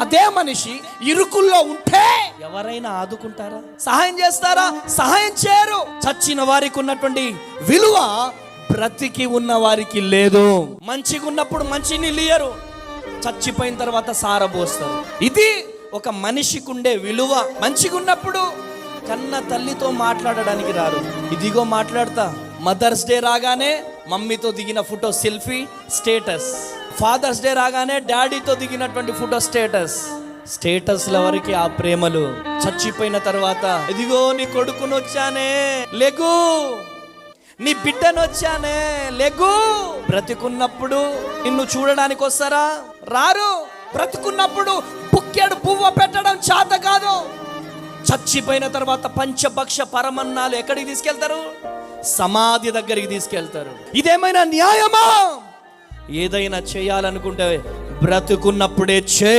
అదే మనిషి ఇరుకుల్లో ఉంటే ఎవరైనా ఆదుకుంటారా? సహాయం చేస్తారా? సహాయం చేయరు. చచ్చిన వారికి ఉన్నటువంటి విలువ బ్రతికి ఉన్న వారికి లేదు. మంచిగా ఉన్నప్పుడు మంచి నీళ్ళు ఇయ్యరు, చచ్చిపోయిన తర్వాత సారబోస్తారు. ఇది ఒక మనిషికి ఉండే విలువ. మంచిగా ఉన్నప్పుడు కన్న తల్లితో మాట్లాడడానికి రారు, ఇదిగో మాట్లాడతా. మదర్స్ డే రాగానే మమ్మీతో దిగిన photo selfie status. Father's Day రాగానే డాడీతో దిగినటువంటి ఫోటో స్టేటస్. స్టేటస్ల వరకు ఆ ప్రేమలు. చచ్చిపోయిన తర్వాత ఇదిగో నీ కొడుకును వచ్చానే లేగు, నీ బిడ్డను వచ్చానే లేగు. బ్రతికున్నప్పుడు నిన్ను చూడడానికి వస్తారా? రారు. బ్రతికున్నప్పుడు బుక్కెడు పువ్వ పెట్టడం చేత కాదు. చచ్చిపోయిన తర్వాత పంచభక్ష పరమన్నాలు ఎక్కడికి తీసుకెళ్తారు? సమాధి దగ్గరికి తీసుకెళ్తారు. ఇదేమైనా న్యాయమా? ఏదైనా చేయాలనుకుంటే బ్రతుకున్నప్పుడే చేయి.